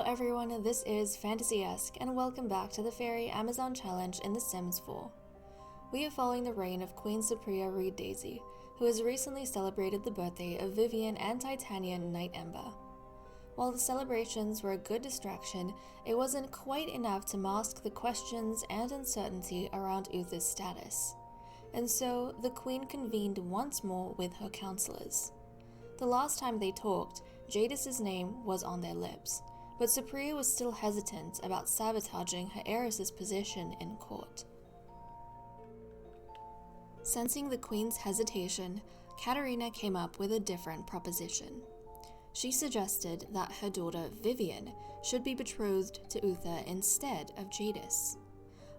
everyone, this is Fantasy-esque, and welcome back to the Fairy Amazon Challenge in The Sims 4. We are following the reign of Queen Cypria Reed Daisy, who has recently celebrated the birthday of Vivian and Titanian Night Ember. While the celebrations were a good distraction, it wasn't quite enough to mask the questions and uncertainty around Uther's status. And so, the Queen convened once more with her counselors. The last time they talked, Jadis's name was on their lips, but Cypria was still hesitant about sabotaging her heiress's position in court. Sensing the Queen's hesitation, Katerina came up with a different proposition. She suggested that her daughter Vivian should be betrothed to Uther instead of Jadis.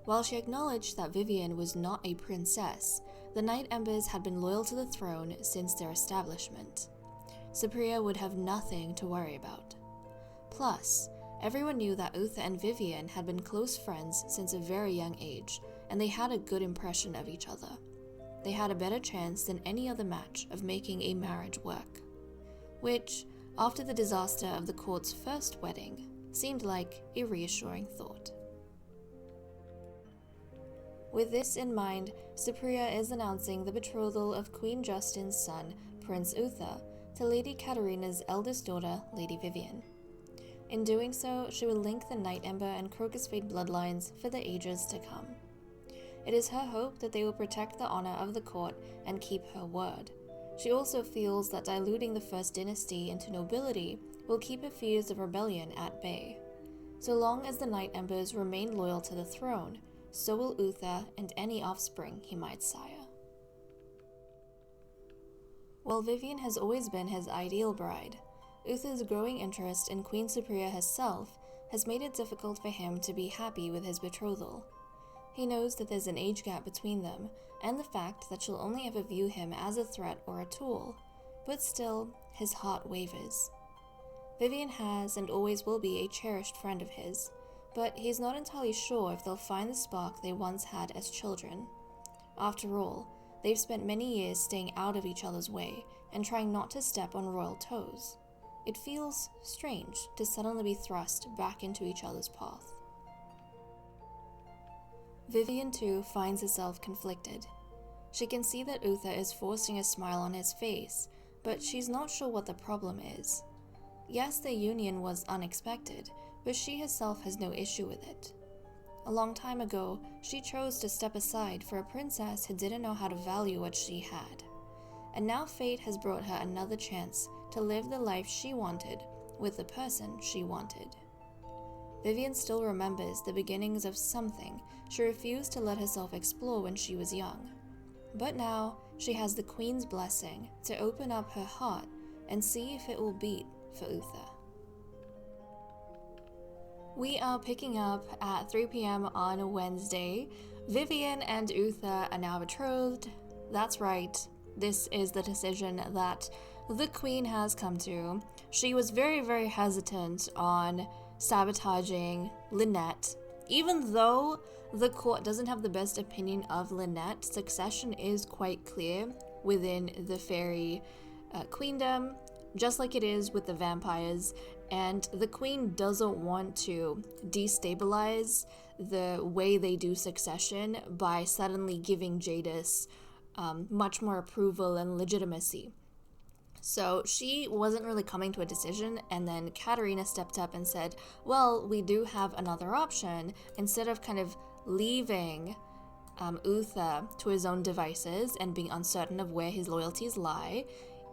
While she acknowledged that Vivian was not a princess, the Night Embers had been loyal to the throne since their establishment. Cypria would have nothing to worry about. Plus, everyone knew that Uther and Vivian had been close friends since a very young age, and they had a good impression of each other. They had a better chance than any other match of making a marriage work. Which, after the disaster of the court's first wedding, seemed like a reassuring thought. With this in mind, Cypria is announcing the betrothal of Queen Justin's son, Prince Uther, to Lady Katerina's eldest daughter, Lady Vivian. In doing so, she will link the Night Ember and Crocus Fade bloodlines for the ages to come. It is her hope that they will protect the honor of the court and keep her word. She also feels that diluting the First Dynasty into nobility will keep her fears of rebellion at bay. So long as the Night Embers remain loyal to the throne, so will Uther and any offspring he might sire. While Vivian has always been his ideal bride, Uther's growing interest in Queen Cypria herself has made it difficult for him to be happy with his betrothal. He knows that there's an age gap between them, and the fact that she'll only ever view him as a threat or a tool, but still, his heart wavers. Vivian has and always will be a cherished friend of his, but he's not entirely sure if they'll find the spark they once had as children. After all, they've spent many years staying out of each other's way and trying not to step on royal toes. It feels strange to suddenly be thrust back into each other's path. Vivian too finds herself conflicted. She can see that Uther is forcing a smile on his face, but she's not sure what the problem is. Yes, their union was unexpected, but she herself has no issue with it. A long time ago, she chose to step aside for a princess who didn't know how to value what she had. And now fate has brought her another chance to live the life she wanted with the person she wanted. Vivian still remembers the beginnings of something she refused to let herself explore when she was young. But now, she has the Queen's blessing to open up her heart and see if it will beat for Uther. We are picking up at 3 p.m. on Wednesday. Vivian and Uther are now betrothed. That's right, this is the decision that the Queen has come to. She was very, very hesitant on sabotaging Lynette. Even though the court doesn't have the best opinion of Lynette, succession is quite clear within the fairy queendom, just like it is with the vampires, and the Queen doesn't want to destabilize the way they do succession by suddenly giving Jadis much more approval and legitimacy. So she wasn't really coming to a decision, and then Katerina stepped up and said, well, we do have another option. Instead of kind of leaving Uther to his own devices and being uncertain of where his loyalties lie,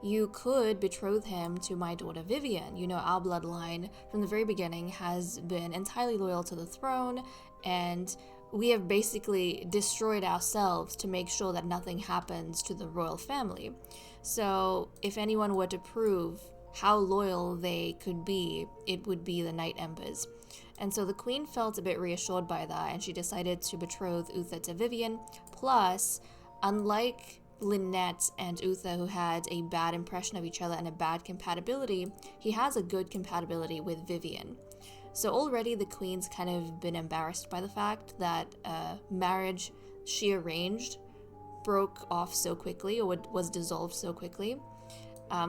you could betroth him to my daughter Vivian. You know, our bloodline from the very beginning has been entirely loyal to the throne, and we have basically destroyed ourselves to make sure that nothing happens to the royal family. So if anyone were to prove how loyal they could be, it would be the Night Embers. And so the Queen felt a bit reassured by that, and she decided to betroth Uther to Vivian. Plus, unlike Lynette and Uther, who had a bad impression of each other and a bad compatibility, he has a good compatibility with Vivian. So already the Queen's kind of been embarrassed by the fact that marriage she arranged broke off so quickly, or was dissolved so quickly.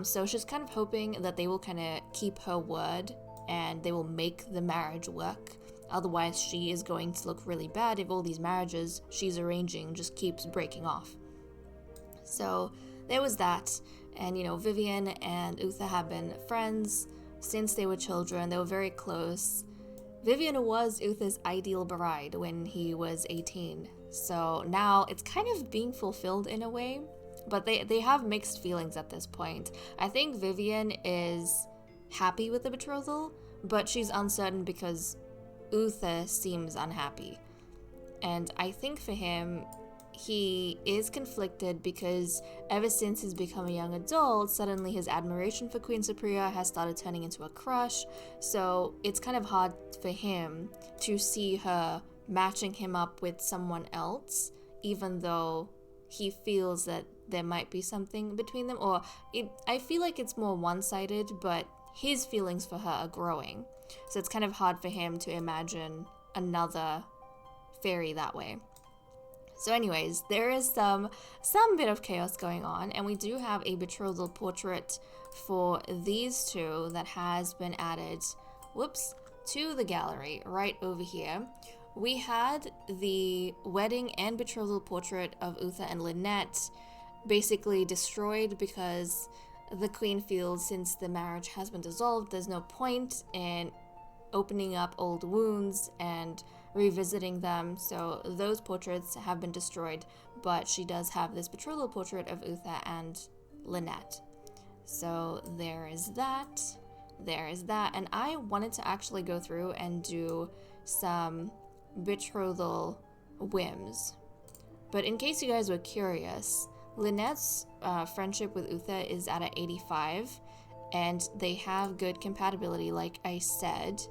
So she's kind of hoping that they will kind of keep her word and they will make the marriage work. Otherwise, she is going to look really bad if all these marriages she's arranging just keeps breaking off. So there was that. And, Vivian and Uther have been friends since they were children. They were very close. Vivian was Uther's ideal bride when he was 18. So now it's kind of being fulfilled in a way. But they have mixed feelings at this point. I think Vivian is happy with the betrothal, but she's uncertain because Uther seems unhappy. And I think for him, he is conflicted because ever since he's become a young adult, suddenly his admiration for Queen Cypria has started turning into a crush. So it's kind of hard for him to see her matching him up with someone else, even though he feels that there might be something between them. I feel like it's more one-sided, but his feelings for her are growing. So it's kind of hard for him to imagine another fairy that way. So anyways, there is some bit of chaos going on, and we do have a betrothal portrait for these two that has been added, to the gallery right over here. We had the wedding and betrothal portrait of Uther and Lynette basically destroyed because the queen feels since the marriage has been dissolved, there's no point in opening up old wounds and revisiting them. So those portraits have been destroyed, but she does have this betrothal portrait of Uther and Lynette. So there is that, and I wanted to actually go through and do some betrothal whims. But in case you guys were curious, Lynette's friendship with Uther is at an 85, and they have good compatibility, like I said.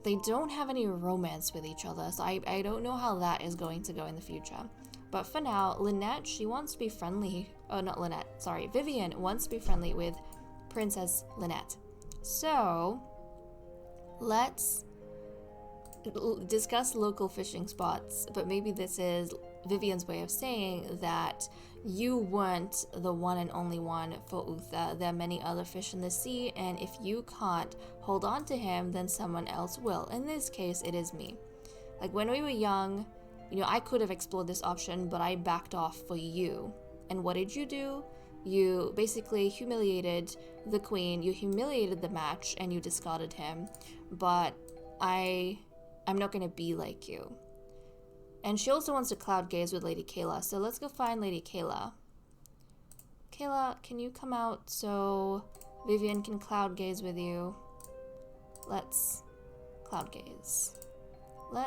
They don't have any romance with each other, so I don't know how that is going to go in the future. But for now, Lynette, she wants to be friendly. Oh, not Lynette, sorry. Vivian wants to be friendly with Princess Lynette. So, let's discuss local fishing spots, but maybe this is Vivian's way of saying that you weren't the one and only one for Uther. There are many other fish in the sea, and if you can't hold on to him, then someone else will. In this case, it is me. Like when we were young, I could have explored this option, but I backed off for you. And what did you do? You basically humiliated the queen, you humiliated the match, and you discarded him. But I'm not gonna be like you. And she also wants to cloud gaze with Lady Kayla, so let's go find Lady Kayla. Kayla, can you come out so Vivian can cloud gaze with you? Let's cloud gaze. I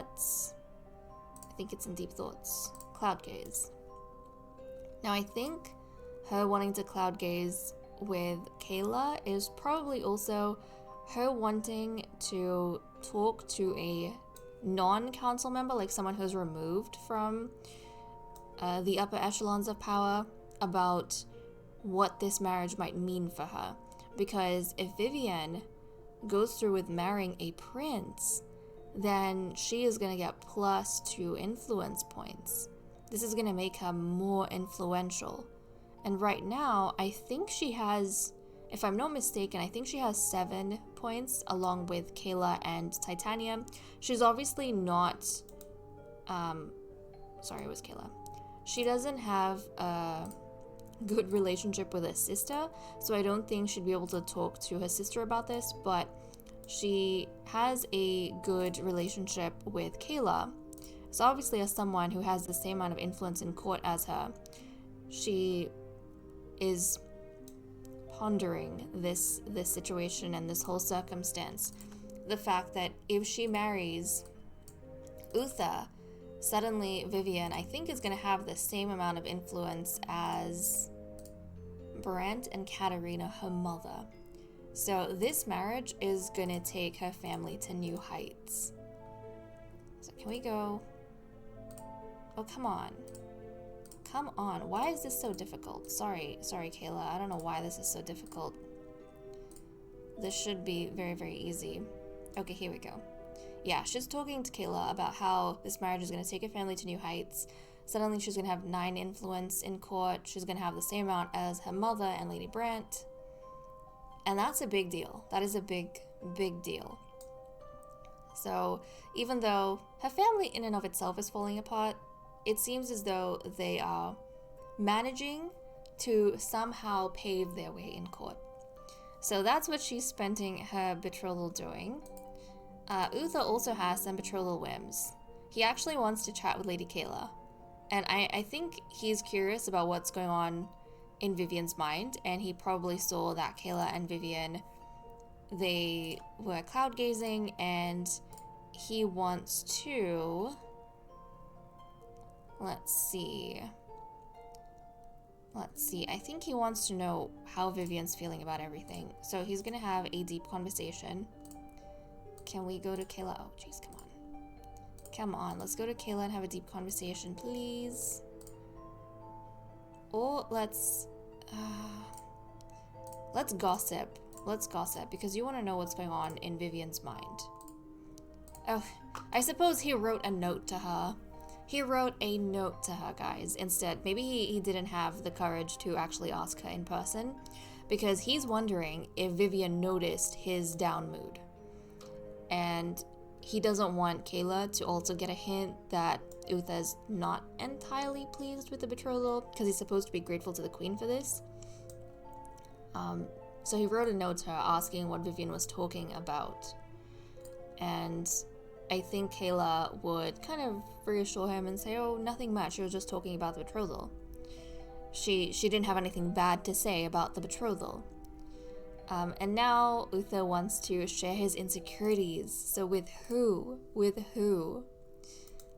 think it's in deep thoughts. Cloud gaze. Now I think her wanting to cloud gaze with Kayla is probably also her wanting to talk to a non-council member, like someone who's removed from the upper echelons of power, about what this marriage might mean for her. Because if Vivian goes through with marrying a prince, then she is going to get +2 influence points. This is going to make her more influential. And right now, I think she has, if I'm not mistaken, I think she has 7 points along with Kayla and Titania. She's obviously not, sorry, it was Kayla. She doesn't have a good relationship with her sister, so I don't think she'd be able to talk to her sister about this, but she has a good relationship with Kayla. So obviously as someone who has the same amount of influence in court as her, she is pondering this situation and this whole circumstance. The fact that if she marries Uther, suddenly Vivian, I think, is going to have the same amount of influence as Brant and Katerina, her mother. So this marriage is going to take her family to new heights. So can we go? Oh, come on. Come on. Why is this so difficult? Sorry, Kayla. I don't know why this is so difficult. This should be very, very easy. Okay, here we go. Yeah, she's talking to Kayla about how this marriage is going to take her family to new heights. Suddenly she's going to have 9 influence in court. She's going to have the same amount as her mother and Lady Brant. And that's a big deal. That is a big, big deal. So even though her family in and of itself is falling apart, it seems as though they are managing to somehow pave their way in court. So that's what she's spending her betrothal doing. Uther also has some betrothal whims. He actually wants to chat with Lady Kayla. And I think he's curious about what's going on in Vivian's mind, and he probably saw that Kayla and Vivian, they were cloud gazing, and he wants to, let's see, I think he wants to know how Vivian's feeling about everything. So he's gonna have a deep conversation. Can we go to Kayla? Oh jeez, come on. Come on, let's go to Kayla and have a deep conversation, please. Or let's gossip. Let's gossip, because you want to know what's going on in Vivian's mind. Oh, I suppose he wrote a note to her. He wrote a note to her, guys, instead. Maybe he didn't have the courage to actually ask her in person, because he's wondering if Vivian noticed his down mood. And he doesn't want Kayla to also get a hint that Uther's not entirely pleased with the betrothal, because he's supposed to be grateful to the queen for this. So he wrote a note to her asking what Vivian was talking about. And I think Kayla would kind of reassure him and say, oh, nothing much, she was just talking about the betrothal. She didn't have anything bad to say about the betrothal. And now Uther wants to share his insecurities. So with who? With who?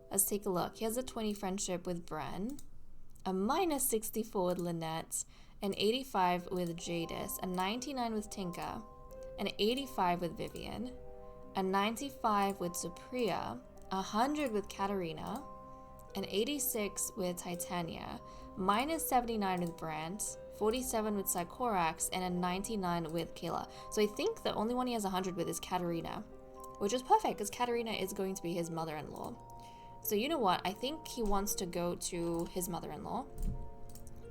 Let's take a look. He has a 20 friendship with Bren, a -64 with Lynette, an 85 with Jadis, a 99 with Tinka, an 85 with Vivian, a 95 with Supriya, 100 with Katarina, an 86 with Titania, -79 with Brant, 47 with Sycorax, and a 99 with Kayla. So I think the only one he has 100 with is Katarina, which is perfect because Katarina is going to be his mother-in-law. So you know what? I think he wants to go to his mother-in-law,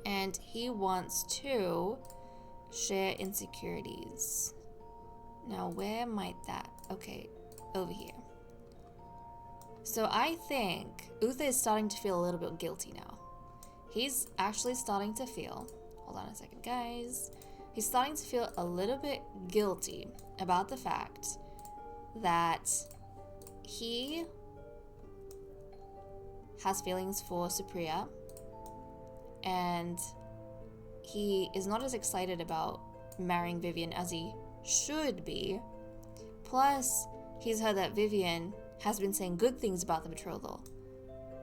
and he wants to share insecurities. Now, where might that? Okay, over here. So I think Uther is starting to feel a little bit guilty now. He's actually starting to feel, hold on a second, guys. He's starting to feel a little bit guilty about the fact that he has feelings for Supriya, and he is not as excited about marrying Vivian as he should be. Plus, he's heard that Vivian has been saying good things about the betrothal.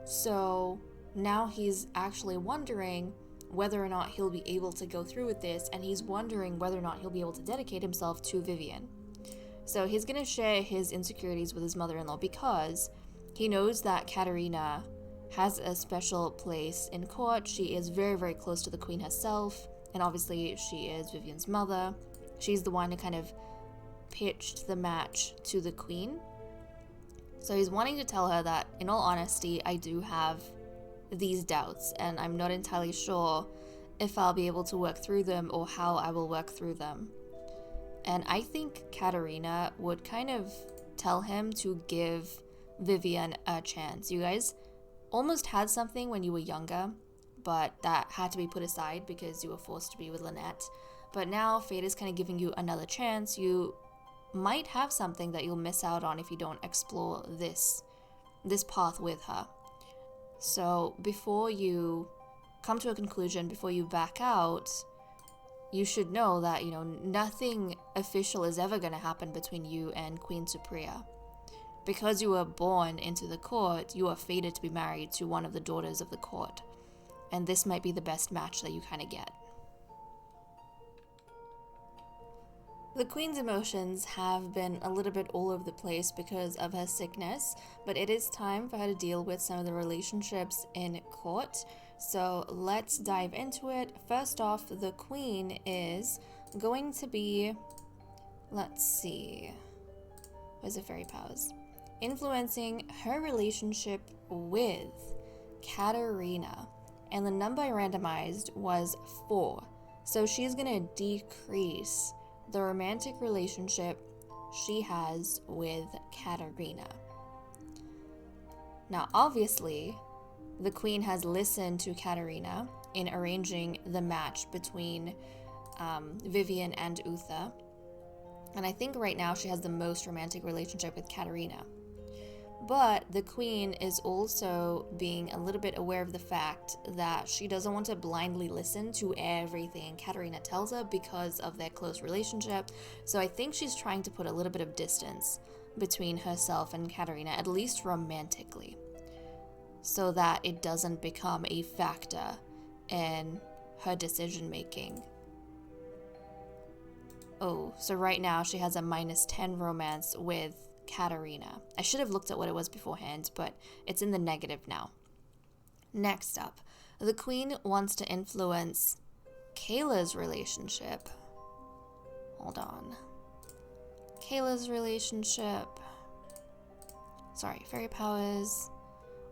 So now he's actually wondering whether or not he'll be able to go through with this, and he's wondering whether or not he'll be able to dedicate himself to Vivian. So he's gonna share his insecurities with his mother-in-law because he knows that Katarina has a special place in court. She is very, very close to the queen herself, and obviously she is Vivian's mother. She's the one who kind of pitched the match to the queen. So he's wanting to tell her that, in all honesty, I do have these doubts, and I'm not entirely sure if I'll be able to work through them or how I will work through them. And I think Katarina would kind of tell him to give Vivian a chance. You guys almost had something when you were younger, but that had to be put aside because you were forced to be with Lynette. But now fate is kind of giving you another chance. You might have something that you'll miss out on if you don't explore this path with her. So before you come to a conclusion, before you back out, you should know that, nothing official is ever going to happen between you and Queen Supriya. Because you were born into the court, you are fated to be married to one of the daughters of the court. And this might be the best match that you kind of get. The queen's emotions have been a little bit all over the place because of her sickness, but it is time for her to deal with some of the relationships in court. So let's dive into it. First off, the queen is going to be, let's see, where's the fairy powers? Influencing her relationship with Katarina. And the number I randomized was 4. So she's going to decrease the romantic relationship she has with Katerina. Now, obviously, the queen has listened to Katerina in arranging the match between Vivian and Uther. And I think right now she has the most romantic relationship with Katerina. But the queen is also being a little bit aware of the fact that she doesn't want to blindly listen to everything Katerina tells her because of their close relationship. So I think she's trying to put a little bit of distance between herself and Katerina, at least romantically, so that it doesn't become a factor in her decision making. Oh, so right now she has a -10 romance with Katerina. I should have looked at what it was beforehand, but it's in the negative now. Next up, the queen wants to influence Kayla's relationship. Hold on. Kayla's relationship. Sorry, fairy powers.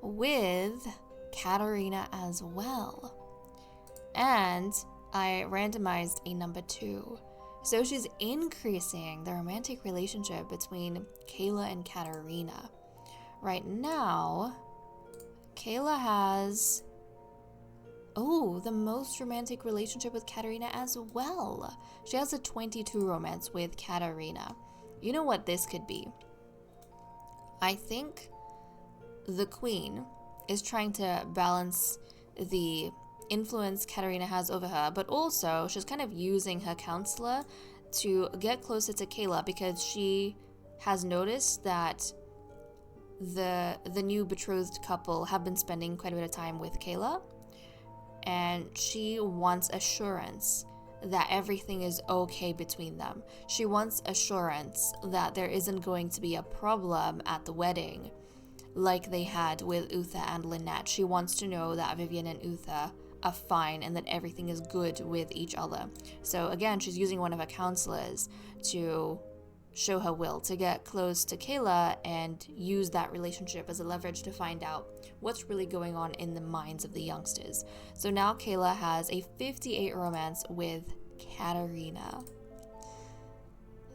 With Katerina as well. And I randomized a number 2. So she's increasing the romantic relationship between Kayla and Katerina. Right now, Kayla has, the most romantic relationship with Katerina as well. She has a 22 romance with Katerina. You know what this could be? I think the queen is trying to balance the influence Katerina has over her, but also she's kind of using her counselor to get closer to Kayla because she has noticed that the new betrothed couple have been spending quite a bit of time with Kayla, and she wants assurance that everything is okay between them. She wants assurance that there isn't going to be a problem at the wedding like they had with Uther and Lynette. She wants to know that Vivian and Uther are fine and that everything is good with each other. So again, she's using one of her counselors to show her will, to get close to Kayla and use that relationship as a leverage to find out what's really going on in the minds of the youngsters. So now Kayla has a 58 romance with Katerina.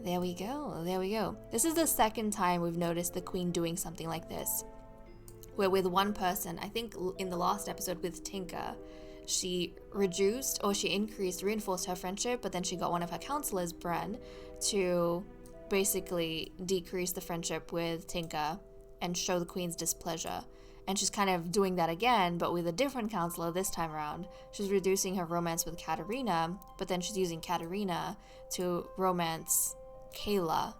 There we go. This is the second time we've noticed the queen doing something like this, where with one person, I think in the last episode with Tinka, she reinforced her friendship, but then she got one of her counselors, Bren, to basically decrease the friendship with Tinka and show the queen's displeasure. And she's kind of doing that again, but with a different counselor this time around. She's reducing her romance with Katerina, but then she's using Katerina to romance Kayla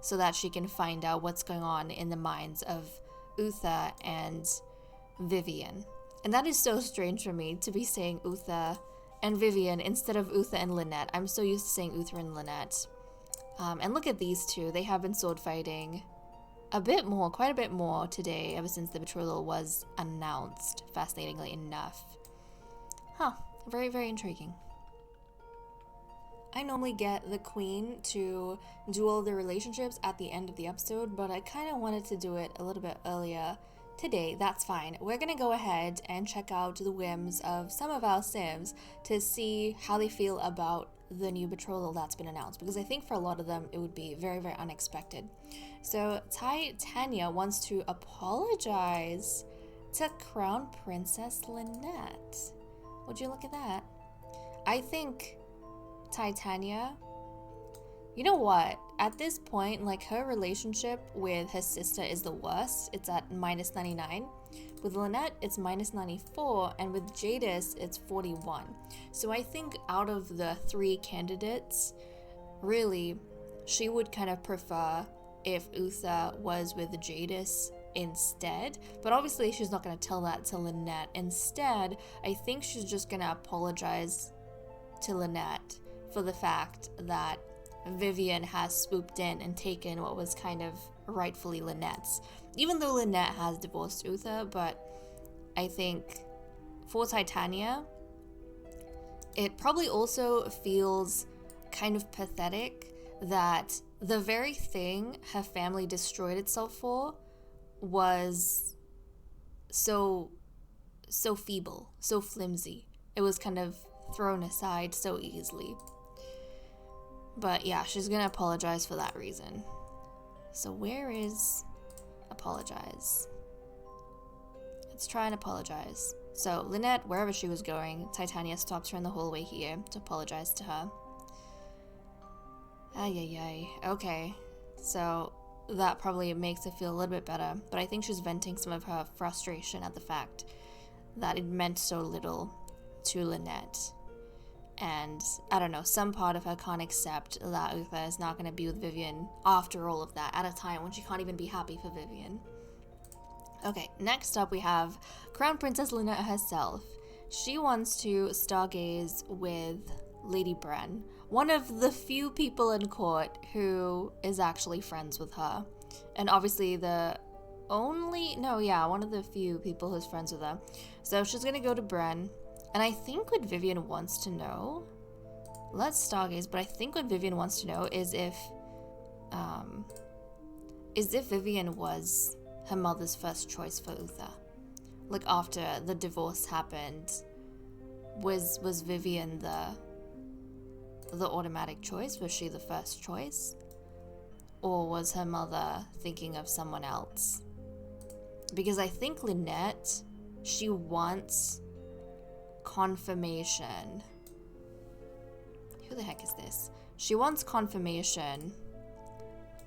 so that she can find out what's going on in the minds of Uther and Vivian. And that is so strange for me to be saying Uther and Vivian instead of Uther and Lynette. I'm so used to saying Uther and Lynette. And look at these two. They have been sword fighting quite a bit more today, ever since the betrothal was announced, fascinatingly enough. Very, very intriguing. I normally get the queen to do all the relationships at the end of the episode, but I kind of wanted to do it a little bit earlier today. That's fine. We're going to go ahead and check out the whims of some of our Sims to see how they feel about the new betrothal that's been announced, because I think for a lot of them it would be very, very unexpected. So Titania wants to apologize to Crown Princess Lynette. Would you look at that? I think Titania, you know what? At this point, like, her relationship with her sister is the worst. It's at -99. With Lynette, it's -94, and with Jadis, it's 41. So I think out of the 3 candidates, really, she would kind of prefer if Uther was with Jadis instead. But obviously, she's not going to tell that to Lynette. Instead, I think she's just going to apologize to Lynette for the fact that Vivian has swooped in and taken what was kind of rightfully Lynette's. Even though Lynette has divorced Uther, but I think for Titania, it probably also feels kind of pathetic that the very thing her family destroyed itself for was so feeble, so flimsy. It was kind of thrown aside so easily. But yeah, she's gonna apologize for that reason. So where is apologize? Let's try and apologize. So Lynette, wherever she was going, Titania stops her in the hallway here to apologize to her. Ay. Okay, so that probably makes it feel a little bit better, but I think she's venting some of her frustration at the fact that it meant so little to Lynette. And I don't know, some part of her can't accept that Uther is not going to be with Vivian after all of that, at a time when she can't even be happy for Vivian. Okay, next up we have Crown Princess Lynette herself. She wants to stargaze with Lady Bren, one of the few people in court who is actually friends with her. And obviously one of the few people who's friends with her. So she's gonna go to Bren, and I think what Vivian wants to know, let's stargaze, but I think what Vivian wants to know is if Vivian was her mother's first choice for Uther. Like, after the divorce happened, was Vivian the automatic choice? Was she the first choice? Or was her mother thinking of someone else? Because I think Lynette, she wants confirmation. Who the heck is this? She wants confirmation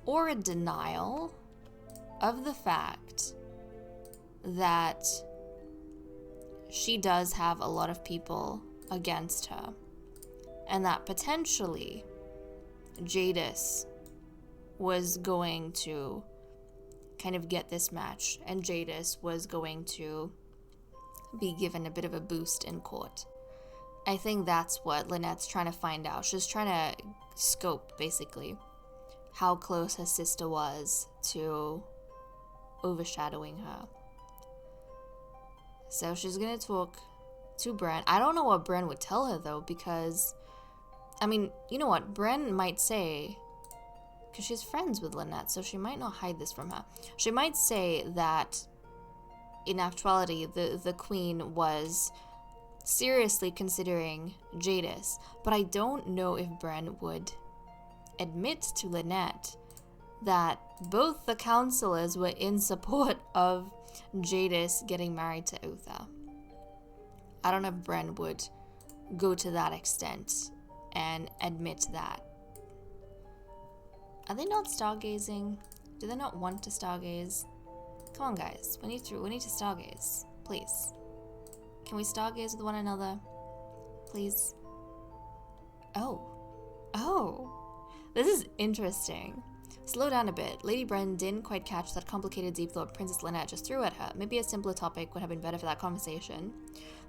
or a denial of the fact that she does have a lot of people against her, and that potentially Jadis was going to kind of get this match, and Jadis was going to be given a bit of a boost in court. I think that's what Lynette's trying to find out. She's trying to scope, basically, how close her sister was to overshadowing her. So she's gonna talk to Bren. I don't know what Bren would tell her, though, because, I mean, you know what? Bren might say, because she's friends with Lynette, so she might not hide this from her. She might say that, in actuality, the queen was seriously considering Jadis, but I don't know if Bren would admit to Lynette that both the counselors were in support of Jadis getting married to Uther. I don't know if Bren would go to that extent and admit that. Are they not stargazing? Do they not want to stargaze? Come on, guys. We need to stargaze. Please. Can we stargaze with one another? Please. Oh. This is interesting. Slow down a bit. Lady Bren didn't quite catch that complicated deep thought Princess Lynette just threw at her. Maybe a simpler topic would have been better for that conversation.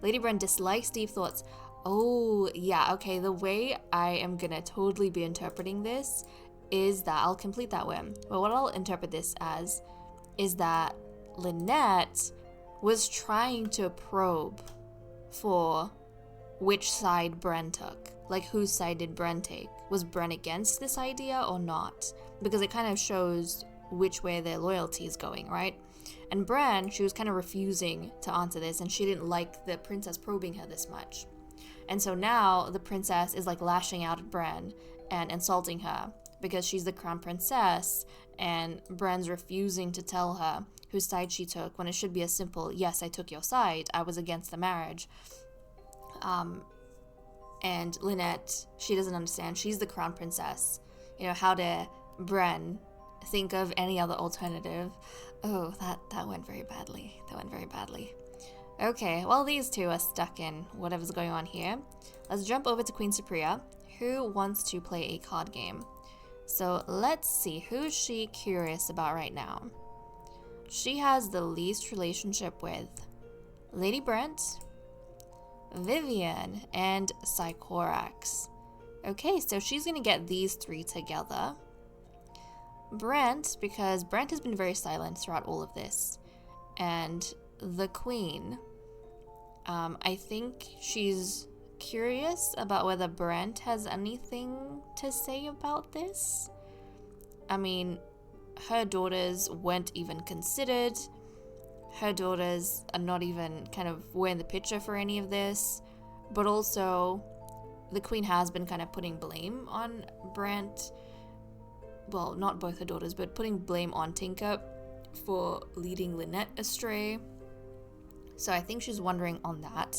Lady Bren dislikes deep thoughts. Oh, yeah, okay. The way I am gonna totally be interpreting this is that, I'll complete that whim, but what I'll interpret this as is that Lynette was trying to probe for which side Bren took. Like, whose side did Bren take? Was Bren against this idea or not? Because it kind of shows which way their loyalty is going, right? And Bren, she was kind of refusing to answer this, and she didn't like the princess probing her this much. And so now the princess is like lashing out at Bren and insulting her because she's the crown princess, and Bren's refusing to tell her whose side she took, when it should be a simple, yes, I took your side, I was against the marriage. And Lynette, she doesn't understand. She's the crown princess. You know, how dare Bren think of any other alternative? Oh, that went very badly. Okay, well, these two are stuck in whatever's going on here. Let's jump over to Queen Supriya, who wants to play a card game. So let's see, who's she curious about right now? She has the least relationship with Lady Brent, Vivian, and Sycorax. Okay, so she's gonna get these three together. Brent, because Brent has been very silent throughout all of this. And the Queen, I think she's curious about whether Brent has anything to say about this. I mean, her daughters weren't even considered. Her daughters are not even kind of were in the picture for any of this. But also, the queen has been kind of putting blame on Brant. Well, not both her daughters, but putting blame on Tinker for leading Lynette astray. So I think she's wondering on that.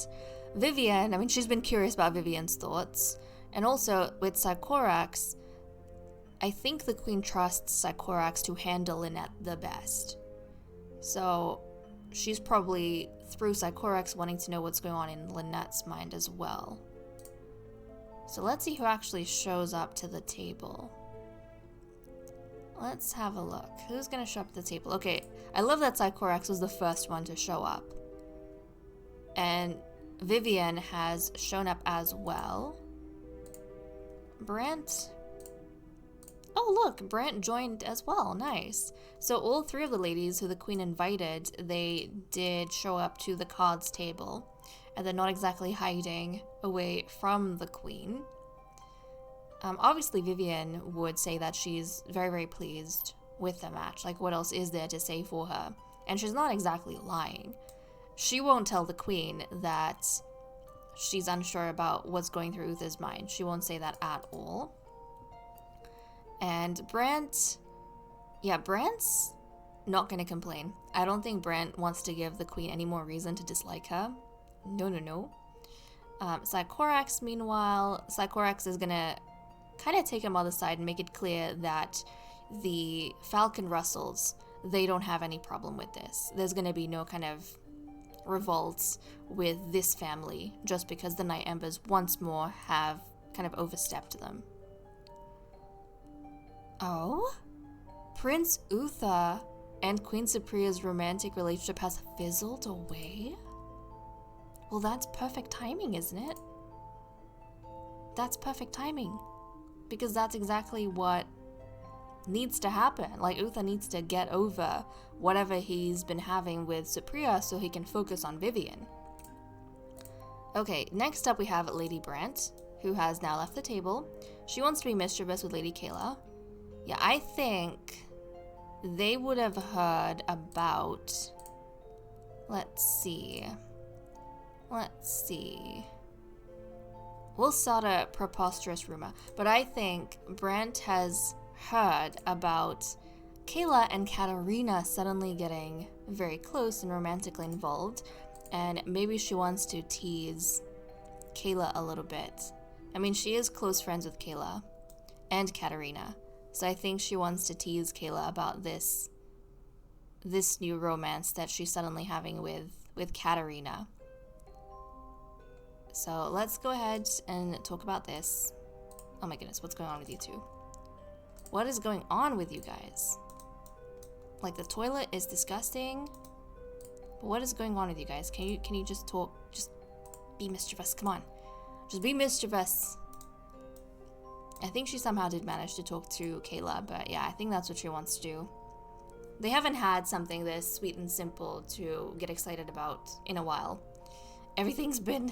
Vivian, I mean, she's been curious about Vivian's thoughts. And also, with Sycorax, I think the queen trusts Sycorax to handle Lynette the best. So she's probably, through Sycorax, wanting to know what's going on in Lynette's mind as well. So let's see who actually shows up to the table. Let's have a look. Who's gonna show up at the table? Okay, I love that Sycorax was the first one to show up. And Vivian has shown up as well. Brant. Oh look, Brant joined as well. Nice. So all three of the ladies who the queen invited, they did show up to the cards table. And they're not exactly hiding away from the queen. Obviously Vivian would say that she's very, very pleased with the match. Like, what else is there to say for her? And she's not exactly lying. She won't tell the queen that she's unsure about what's going through Uther's mind. She won't say that at all. And Brant, yeah, Brant's not going to complain. I don't think Brant wants to give the queen any more reason to dislike her. No. Sycorax, meanwhile, Sycorax is going to kind of take him on the side and make it clear that the Falcon Russells, they don't have any problem with this. There's going to be no kind of revolts with this family just because the Night Embers once more have kind of overstepped them. Oh? Prince Uther and Queen Cypria's romantic relationship has fizzled away? Well, that's perfect timing, isn't it? That's perfect timing. Because that's exactly what needs to happen. Like, Uther needs to get over whatever he's been having with Cypria so he can focus on Vivian. Okay, next up we have Lady Brant, who has now left the table. She wants to be mischievous with Lady Kayla. Yeah, I think they would have heard about... Let's see. We'll start a preposterous rumor, but I think Brant has heard about Kayla and Katerina suddenly getting very close and romantically involved, and maybe she wants to tease Kayla a little bit. I mean, she is close friends with Kayla and Katerina, so I think she wants to tease Kayla about this new romance that she's suddenly having with Katerina. So let's go ahead and talk about this. Oh my goodness, what's going on with you two? What is going on with you guys? Like, the toilet is disgusting. But what is going on with you guys? Can you just talk? Just be mischievous. Come on. Just be mischievous. I think she somehow did manage to talk to Kayla, but yeah, I think that's what she wants to do. They haven't had something this sweet and simple to get excited about in a while. Everything's been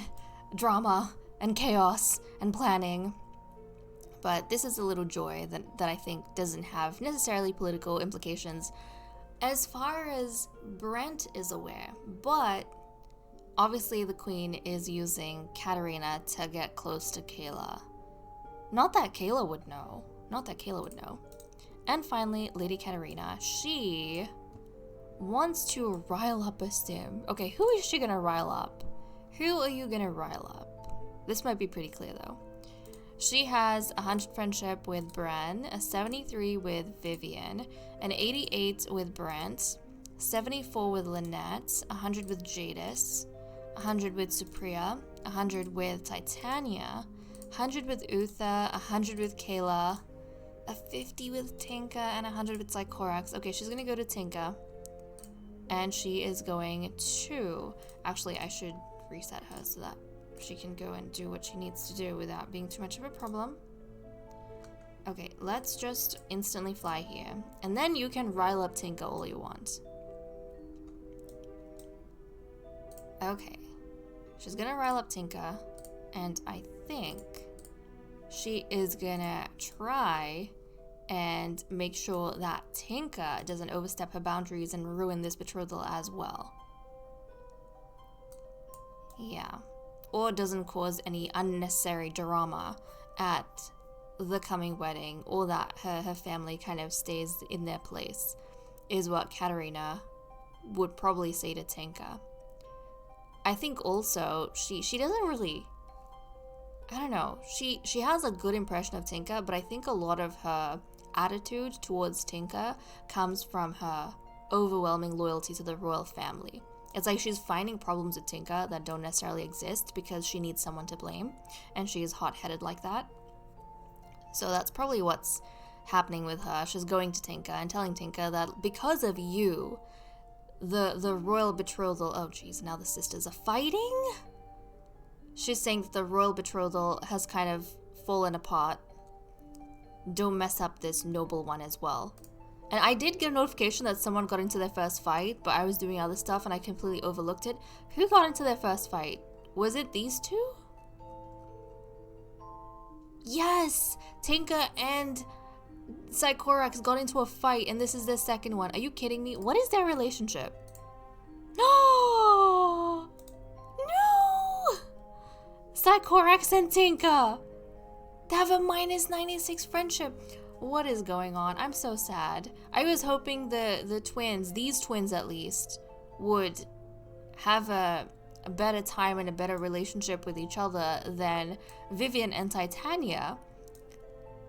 drama and chaos and planning. But this is a little joy that I think doesn't have necessarily political implications as far as Brent is aware. But obviously the queen is using Katerina to get close to Kayla. Not that Kayla would know. And finally, Lady Katerina. She wants to rile up a sim. Okay, who is she gonna rile up? Who are you gonna rile up? This might be pretty clear though. She has 100 friendship with Bran, a 73 with Vivian, an 88 with Brant, 74 with Lynette, 100 with Jadis, 100 with Cypria, 100 with Titania, 100 with Uther, 100 with Kayla, a 50 with Tinka, and 100 with Sycorax. Okay, she's gonna go to Tinka. And she is going to... Actually, I should reset her so that she can go and do what she needs to do without being too much of a problem. Okay, let's just instantly fly here. And then you can rile up Tinka all you want. Okay. She's gonna rile up Tinka. And I think she is gonna try and make sure that Tinka doesn't overstep her boundaries and ruin this betrothal as well. Yeah. or doesn't cause any unnecessary drama at the coming wedding, or that her family kind of stays in their place, is what Katerina would probably say to Tinka. I think also she doesn't really, I don't know, she has a good impression of Tinka, but I think a lot of her attitude towards Tinka comes from her overwhelming loyalty to the royal family. It's like she's finding problems with Tinka that don't necessarily exist because she needs someone to blame, and she is hot-headed like that. So that's probably what's happening with her. She's going to Tinka and telling Tinka that because of you, the royal betrothal, oh geez, now the sisters are fighting? She's saying that the royal betrothal has kind of fallen apart. Don't mess up this noble one as well. And I did get a notification that someone got into their first fight, but I was doing other stuff and I completely overlooked it. Who got into their first fight? Was it these two? Yes! Tinka and Sycorax got into a fight and this is their second one. Are you kidding me? What is their relationship? No! No! Sycorax and Tinka! They have a -96 friendship. What is going on? I'm so sad. I was hoping the twins, these twins at least, would have a better time and a better relationship with each other than Vivian and Titania.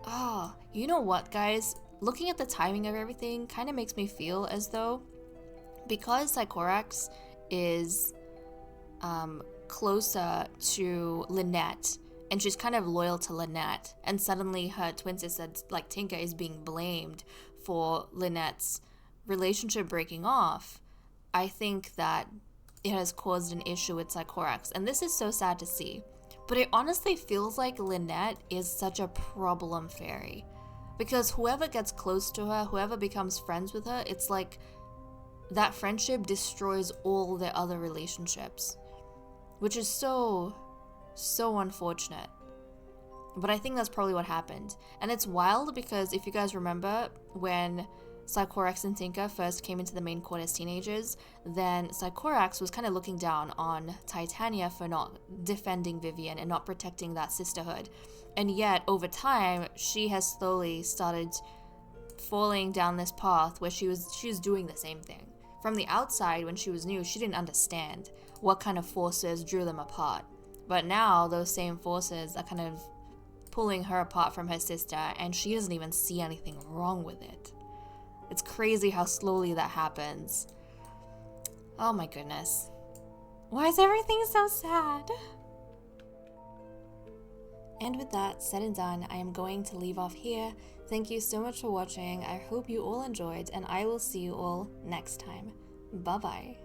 Oh, you know what, guys? Looking at the timing of everything kind of makes me feel as though because Sycorax is closer to Lynette, and she's kind of loyal to Lynette, and suddenly her twin sister, like Tinka, is being blamed for Lynette's relationship breaking off. I think that it has caused an issue with Sycorax, and this is so sad to see. But it honestly feels like Lynette is such a problem fairy, because whoever gets close to her, whoever becomes friends with her, it's like that friendship destroys all their other relationships, which is so unfortunate. But I think that's probably what happened. And it's wild because if you guys remember when Sycorax and Tinka first came into the main court as teenagers, then Sycorax was kind of looking down on Titania for not defending Vivian and not protecting that sisterhood. And yet over time she has slowly started falling down this path where she was doing the same thing. From the outside, when she was new, she didn't understand what kind of forces drew them apart. But now those same forces are kind of pulling her apart from her sister, and she doesn't even see anything wrong with it. It's crazy how slowly that happens. Oh my goodness. Why is everything so sad? And with that said and done, I am going to leave off here. Thank you so much for watching. I hope you all enjoyed, and I will see you all next time. Bye-bye.